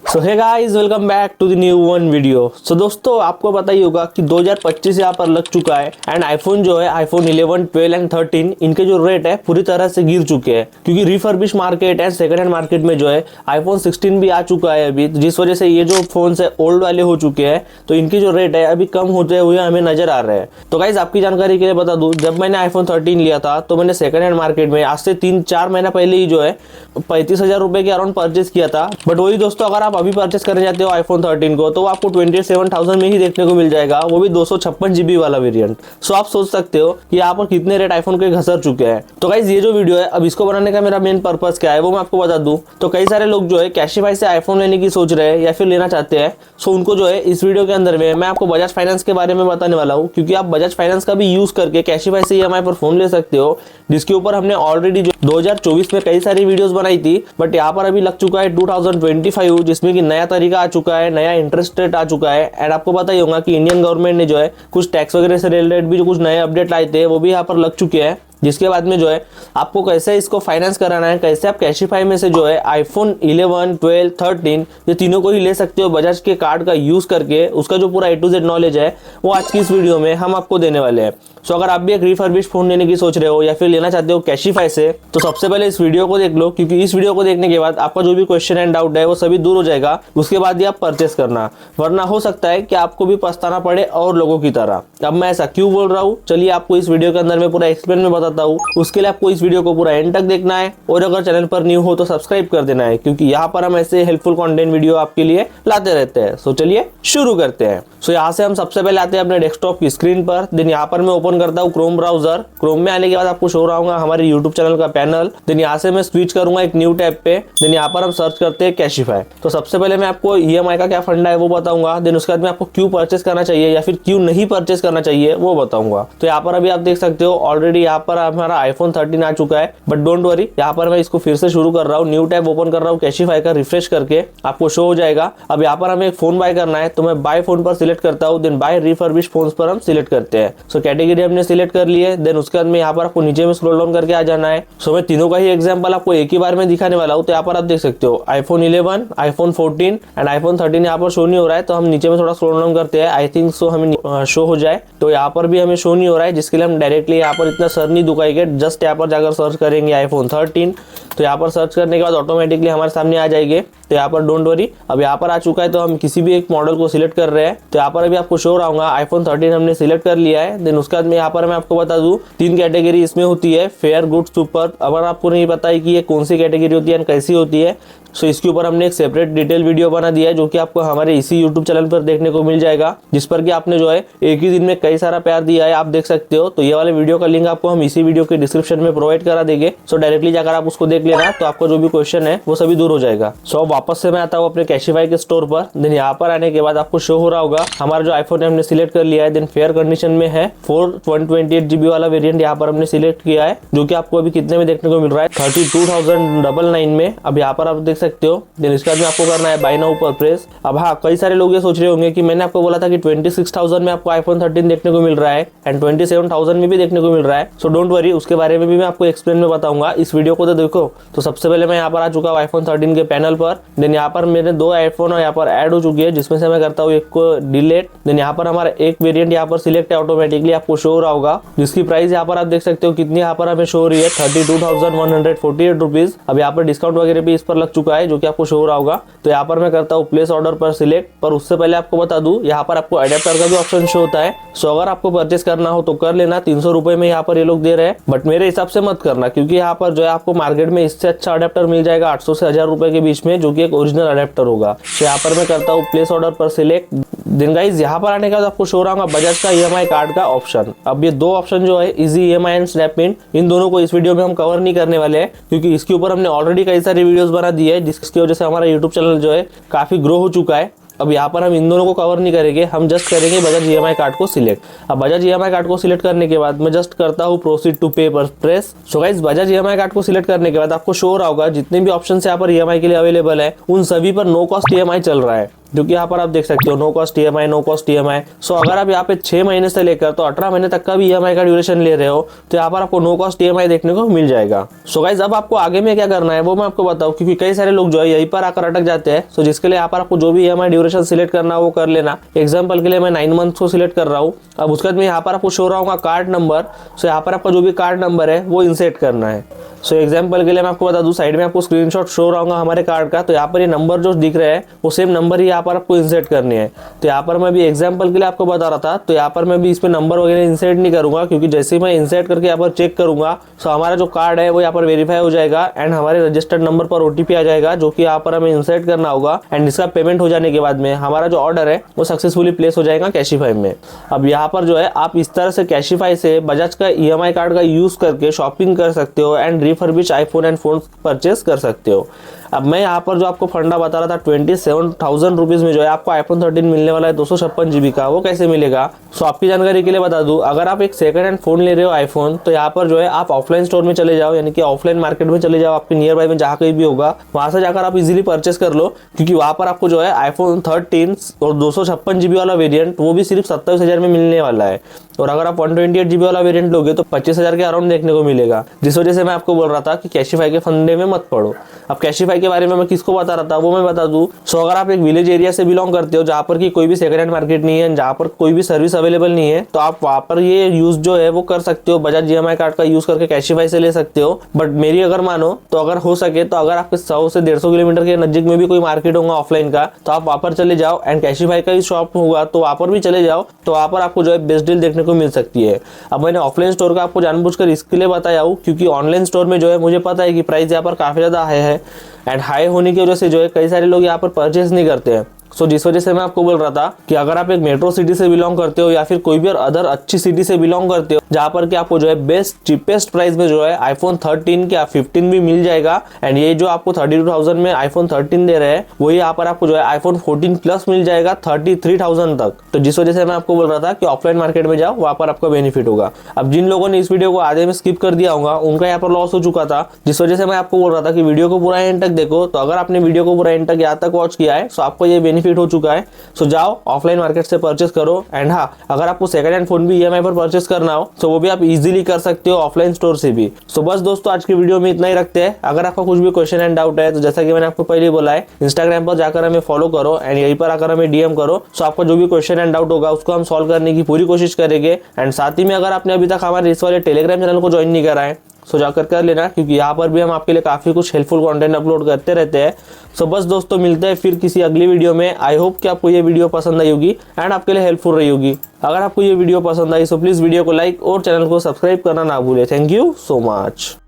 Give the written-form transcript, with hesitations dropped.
So hey guys, welcome back to the new one video. So दोस्तों, आपको पता ही होगा कि 2025 यहाँ पर लग चुका है एंड आईफोन जो है आईफोन 11, 12 एंड 13 इनके जो रेट है पूरी तरह से गिर चुके हैं, क्योंकि refurbish market and second hand market में जो है आईफोन 16 भी आ चुका है अभी, जिस वजह से ये जो फोन है ओल्ड वाले हो चुके हैं, तो इनके जो रेट है अभी कम होते हुए हमें नजर आ रहे हैं। तो गाइस, आपकी जानकारी के लिए बता दूं, जब मैंने आईफोन 13 लिया था तो मैंने सेकंड हैंड मार्केट में आज से 3-4 महीना पहले ही जो है 35,000 रुपए के अराउंड परचेस किया था। बट वही दोस्तों, अगर आप अभी परचेस करने जाते हो आईफोन 13 को तो वो आपको 27,000 में ही देखने को मिल जाएगा, वो भी 256 GB वाला वेरिएंट। सो आप सोच सकते हो कि यहाँ पर कितने रेट आईफोन के घसर चुके हैं। तो गाइस, ये जो वीडियो है अब इसको बनाने का मेरा मेन पर्पस क्या है वो मैं आपको बता दूं। तो कई सारे लोग जो है कैशिफाई से आईफोन लेने की सोच रहे हैं या फिर लेना चाहते हैं। सो उनको जो है इस वीडियो के अंदर में मैं आपको बजाज फाइनेंस के बारे में बताने वाला हूँ, क्योंकि आप बजाज फाइनेंस का भी यूज करके कैशिफाई से EMI पर फोन ले सकते हो, जिसके ऊपर हमने ऑलरेडी जो 2024 में कई सारी वीडियोस बनाई थी। बट यहाँ पर अभी लग चुका है 2025, जिसमें कि नया तरीका आ चुका है, नया इंटरेस्ट रेट आ चुका है। एंड आपको पता ही होगा कि इंडियन गवर्नमेंट ने जो है कुछ टैक्स वगैरह से रिलेटेड भी जो कुछ नए अपडेट लाए थे वो भी यहाँ पर लग चुके हैं, जिसके बाद में जो है आपको कैसे इसको फाइनेंस कराना है, कैसे आप कैशिफाई में से जो है आईफोन 11, 12, 13 ये तीनों को ही ले सकते हो बजाज के कार्ड का यूज करके। उसका जो पूरा A to Z नॉलेज है वो आज की इस वीडियो में हम आपको देने वाले हैं। सो अगर आप भी एक रिफर्बिश फोन लेने की सोच रहे हो या फिर लेना चाहते हो कैशिफाई से, तो सबसे पहले इस वीडियो को देख लो, क्योंकि इस वीडियो को देखने के बाद आपका जो भी क्वेश्चन एंड डाउट है वो सभी दूर हो जाएगा। उसके बाद ही आप परचेस करना, वरना हो सकता है कि आपको भी पछताना पड़े और लोगों की तरह। अब मैं ऐसा क्यों बोल रहा हूँ, चलिए आपको इस वीडियो के अंदर में पूरा एक्सप्लेन में बताता हूँ। उसके लिए आपको इस वीडियो को पूरा एंड तक देखना है, और अगर चैनल पर न्यू हो तो सब्सक्राइब कर देना है, क्योंकि यहाँ पर हम ऐसे हेल्पफुल कंटेंट वीडियो आपके लिए लाते रहते हैं। सो चलिए शुरू करते हैं। सो यहाँ से हम सबसे पहले आते हैं अपने डेस्कटॉप की स्क्रीन पर। देन यहाँ पर मैं ओपन करता हूँ क्रोम ब्राउजर। क्रोम में आने के बाद आपको शो रहा होगा हमारे यूट्यूब चैनल का पैनल। देन यहाँ से मैं स्विच करूंगा एक न्यू टैब पे। देन यहाँ पर हम सर्च करते हैं कैशिफाई। तो सबसे पहले मैं आपको EMI का क्या फंडा है वो बताऊंगा। देन उसके बाद मैं आपको क्यों परचेस करना चाहिए या फिर क्यों नहीं परचेस करना चाहिए वो बताऊंगा। तो यहाँ पर अभी आप देख सकते हो ऑलरेडी यहाँ पर हमारा आईफोन 13 आ चुका है। बट डोंट वरी, यहाँ पर मैं इसको फिर से शुरू कर रहा हूँ, न्यू टैब ओपन कर रहा हूँ कैशिफाई का, रिफ्रेश करके आपको शो हो जाएगा। अब यहाँ पर हमें एक फोन बाय करना है, तो मैं बाय फोन पर सिलेक्ट करता हूँ। देन बाय रिफर्बिश फोन्स पर हम सिलेक्ट करते हैं। सो कैटेगरी हमने सिलेक्ट कर ली है। देन उसके बाद में यहाँ पर आपको नीचे में स्क्रॉल डाउन करके आ जाना है। सो मैं तीनों का ही एग्जांपल आपको एक ही बार में दिखाने वाला हूँ। तो यहाँ पर आप देख सकते हो आईफोन 11, आईफोन 14 एंड आईफोन 13 यहाँ पर शो नहीं हो रहा है, तो हम नीचे में थोड़ा स्क्रॉल डाउन करते हैं। आई थिंक सो हमें शो हो जाए। तो यहाँ पर भी हमें शो नहीं हो रहा है, जिसके लिए हम डायरेक्टली यहाँ पर इतना सर नहीं दुखाएंगे, जस्ट यहाँ पर जाकर सर्च करेंगे आईफोन 13। तो यहाँ पर सर्च करने के बाद ऑटोमेटिकली हमारे सामने आ जाएंगे। तो यहाँ पर डोंट वरी, अब यहाँ पर आ चुका है, तो हम किसी भी एक मॉडल को सिलेक्ट कर रहे हैं। तो यहाँ पर अभी आपको शो रहा होगा आईफोन 13 हमने सिलेक्ट कर लिया है। देन उसके बाद में यहाँ पर मैं आपको बता दूं 3 कैटेगरी इसमें होती है, फेयर, गुड, सुपर। अगर आपको नहीं पता है कि ये कौन सी कैटेगरी होती है एंड कैसी होती है, सो इसके ऊपर हमने एक सेपरेट डिटेल वीडियो बना दिया है, जो कि आपको हमारे इसी यूट्यूब चैनल पर देखने को मिल जाएगा, जिस पर कि आपने जो है एक ही दिन में कई सारा प्यार दिया है, आप देख सकते हो। तो ये वाले वीडियो का लिंक आपको हम इसी वीडियो के डिस्क्रिप्शन में प्रोवाइड करा देंगे। सो डायरेक्टली जाकर आप उसको देख लेना, तो आपका जो भी क्वेश्चन है वो सभी दूर हो जाएगा। सो वापस से मैं आता हूँ अपने कैशिफाई के स्टोर पर। देन यहाँ पर आने के बाद आपको शो हो रहा होगा हमारा जो आईफोन हमने सिलेक्ट कर लिया है। देन फेयर कंडीशन में है 128 GB वाला वेरियंट यहाँ पर हमने सिलेक्ट किया है, जो कि आपको अभी कितने में देखने को मिल रहा है, 32,999 में। अब यहाँ पर आप देख सकते हो। देन इसका भी आपको करना है बाय नाउ पर प्रेस। अब हाँ, कई सारे लोग ये सोच रहे होंगे कि मैंने आपको बोला था कि 26,000 में आपको आईफोन 13 देखने को मिल रहा है एंड 27,000 में भी देखने को मिल रहा है। सो डोंट वरी, उसके बारे में भी मैं आपको एक्सप्लेन में बताऊंगा। इस वीडियो को तो देखो। तो सबसे पहले मैं यहाँ पर आ चुका हूँ आईफोन 13 के पैनल पर। देन यहाँ पर मेरे 2 आईफोन यहाँ पर ऐड हो चुकी है, जिसमें से मैं करता हूँ एक को डिलीट। देन यहाँ पर हमारा एक वेरिएंट यहाँ पर सिलेक्ट है, ऑटोमेटिकली आपको शो हो रहा होगा, जिसकी प्राइस यहाँ पर आप देख सकते हो कितनी यहाँ पर हमें शो हो रही है, 32,148 रुपीज। अब यहाँ पर डिस्काउंट वगैरह भी इस पर लग चुका है, जो कि आपको शो हो रहा होगा। तो यहाँ पर मैं करता हूँ प्लेस ऑर्डर पर सिलेक्ट। पर उससे पहले आपको बता दूं, यहाँ पर आपको अडेप्टर का भी ऑप्शन शो होता है। सो अगर आपको परचेस करना हो तो कर लेना, 300 रुपए में यहाँ पर ये लोग दे रहे हैं। बट मेरे हिसाब से मत करना, क्योंकि यहाँ पर जो है आपको मार्केट में इससे अच्छा अडेप्टर मिल जाएगा 800 से 1000 रुपए के बीच में, जो कि एक ओरिजिनल अडेप्टर होगा। तो यहाँ पर मैं करता हूँ प्लेस ऑर्डर पर सिलेक्ट। दिन गाइस, यहाँ पर आने के बाद आपको शो रहा होगा बजाज का EMI कार्ड का ऑप्शन। अब ये 2 ऑप्शन जो है इजी EMI एंड स्नैपइन, इन दोनों को इस वीडियो में हम कवर नहीं करने वाले हैं, क्योंकि इसके ऊपर हमने ऑलरेडी कई सारी वीडियोस बना दी है, जिसकी वजह से हमारा यूट्यूब चैनल जो है काफी ग्रो हो चुका है। अब यहाँ पर हम इन दोनों को कवर नहीं करेंगे, हम जस्ट करेंगे बजाज EMI कार्ड को सिलेक्ट। अब बजाज EMI कार्ड को सिलेक्ट करने के बाद मैं जस्ट करता हूँ प्रोसीड टू पे पर press. So guys, Bajaj EMI card को सिलेक्ट करने के बाद आपको शो हो रहा होगा जितने भी ऑप्शन यहाँ पर EMI के लिए अवेलेबल है, उन सभी पर नो कॉस्ट EMI चल रहा है। जो कि यहाँ पर आप देख सकते हो no cost EMI, no cost EMI। So अगर आप यहाँ पे 6 महीने से लेकर तो 18 महीने तक का भी EMI का ड्यूरेशन ले रहे हो तो यहाँ पर आपको नो कॉस्ट EMI देखने को मिल जाएगा। सो गाइस अब आपको आगे में क्या करना है वो मैं आपको बताऊँ, क्योंकि कई सारे लोग जो है यहीं पर आकर अटक जाते हैं। सो जिसके लिए यहाँ पर आपको जो भी EMI ड्यूरेशन सिलेक्ट करना है वो कर लेना। एग्जाम्पल के लिए मैं 9 मंथ को सिलेक्ट कर रहा हूँ। अब उसके बाद में यहाँ पर आपको शो रहा होगा कार्ड नंबर। सो यहाँ पर आपका जो भी कार्ड नंबर है वो इंसर्ट करना है। सो एग्जाम्पल के लिए मैं आपको बता दूं, साइड में आपको स्क्रीनशॉट शो रहा होगा हमारे कार्ड का। तो यहाँ पर ये नंबर जो दिख रहे हैं वो सेम नंबर ही यहाँ पर आपको इंसर्ट करनी है। तो यहाँ पर मैं भी एग्जाम्पल के लिए आपको बता रहा था, तो यहाँ पर मैं भी इसमें नंबर वगैरह इंसर्ट नहीं करूंगा, क्योंकि जैसे ही मैं इंसर्ट करके यहाँ पर चेक करूंगा तो हमारा जो कार्ड है वो यहाँ पर वेरीफाई हो जाएगा एंड हमारे रजिस्टर्ड नंबर पर OTP आ जाएगा, जो कि यहाँ पर हमें इंसर्ट करना होगा। एंड इसका पेमेंट हो जाने के बाद में हमारा जो ऑर्डर है वो सक्सेसफुली प्लेस हो जाएगा कैशिफाई में। अब यहाँ पर जो है आप इस तरह से कैशिफाई से बजाज का EMI कार्ड का यूज करके शॉपिंग कर सकते हो and refurbish iPhone and phone purchase कर सकते हो। अब मैं यहाँ पर जो आपको फंडा बता रहा था 27,000 रुपीज़ में जो है आपको iPhone 13 मिलने वाला है 256 GB का, वो कैसे मिलेगा। सो आपकी जानकारी के लिए बता दूं, अगर आप एक सेकंड हैंड फोन ले रहे हो आईफोन, तो यहाँ पर जो है आप ऑफलाइन स्टोर में चले जाओ, यानी कि ऑफलाइन मार्केट में चले जाओ, आपके नियर बाय में जहाँ कहीं भी होगा वहां से जाकर आप इजीली परचेस कर लो। क्योंकि वहां पर आपको जो है iPhone 13 और 256 GB वाला वेरियंट वो भी सिर्फ 27,000 में मिलने वाला है। और अगर आप 128 GB वाला वेरियंट लोगे तो 25,000 के अराउंड देखने को मिलेगा। जिस वजह से मैं आपको बोल रहा था कि कैशिफाई के फंडे में मत पड़ो। अब कैशिफाई के बारे में मैं किसको बता रहा था वो मैं बता दूं। सो अगर आप एक विलेज एरिया से बिलोंग करते हो जहाँ पर की कोई भी सेकंड हैंड मार्केट नहीं है, जहाँ पर कोई भी सर्विस अवेलेबल नहीं है, तो आप वहाँ पर ये यूज जो है वो कर सकते हो। बजाज EMI कार्ड का यूज करके कैशिफाई से ले सकते हो। बट मेरी अगर मानो तो अगर हो सके तो अगर आपके 100 से 150 किलोमीटर के नजदीक में भी कोई मार्केट होगा ऑफलाइन का, तो आप वहाँ पर चले जाओ एंड कैशिफाई का ही शॉप होगा तो वहाँ पर भी चले जाओ, तो वहाँ पर आपको जो है बेस्ट डील देखने को मिल सकती है। अब मैंने ऑफलाइन स्टोर का आपको जानबूझकर इसके लिए बताया हूँ क्योंकि ऑनलाइन स्टोर में जो है मुझे पता है कि प्राइस यहाँ पर काफी ज्यादा हाई है एंड हाई होने की वजह से जो है कई सारे लोग यहाँ पर परचेस नहीं करते हैं। सो जिस वजह से मैं आपको बोल रहा था कि अगर आप एक मेट्रो सिटी से बिलोंग करते हो या फिर कोई भी अदर अच्छी सिटी से बिलोंग करते हो जहाँ पर कि आपको जो है बेस्ट चीपेस्ट प्राइस में जो है iPhone 13 क्या 15 भी मिल जाएगा। एंड ये जो आपको 32,000 में iPhone 13 दे रहे हैं वही यहाँ पर आपको जो है iPhone 14 प्लस मिल जाएगा 33,000 तक। तो जिस वजह से मैं आपको बोल रहा था कि ऑफलाइन मार्केट में जाओ, वहाँ पर आपका बेनिफिट होगा। अब जिन लोगों ने इस वीडियो को आधे में स्किप कर दिया होगा उनका यहाँ पर लॉस हो चुका था, जिस वजह से मैं आपको बोल रहा था कि वीडियो को पूरा एंड तक देखो। तो अगर आपने वीडियो को पूरा एंड तक यहाँ तक वॉच किया है तो आपको ये बेनिफिट हो चुका है। सो जाओ ऑफलाइन मार्केट से परचेस करो। एंड हाँ, अगर आपको सेकंड हैंड फोन भी EMI पर परचेस करना हो तो वो भी आप इजीली कर सकते हो ऑफलाइन स्टोर से भी। सो बस दोस्तों आज की वीडियो में इतना ही रखते हैं। अगर आपका कुछ भी क्वेश्चन एंड डाउट है तो जैसा कि मैंने आपको पहले बोला है, इंस्टाग्राम पर जाकर हमें फॉलो करो एंड यहीं पर आकर हमें DM करो। सो आपका जो भी क्वेश्चन एंड डाउट होगा उसको हम सॉल्व करने की पूरी कोशिश करेंगे। एंड साथ ही में अगर आपने अभी तक हमारे इस वाले टेलीग्राम चैनल को ज्वाइन नहीं करा है सो जाकर कर लेना, क्योंकि यहाँ पर भी हम आपके लिए काफी कुछ हेल्पफुल कंटेंट अपलोड करते रहते हैं। सो बस दोस्तों मिलते हैं फिर किसी अगली वीडियो में। आई होप कि आपको ये वीडियो पसंद आई होगी एंड आपके लिए हेल्पफुल रही होगी। अगर आपको ये वीडियो पसंद आई तो प्लीज वीडियो को लाइक और चैनल को सब्सक्राइब करना ना भूले। Thank you so much.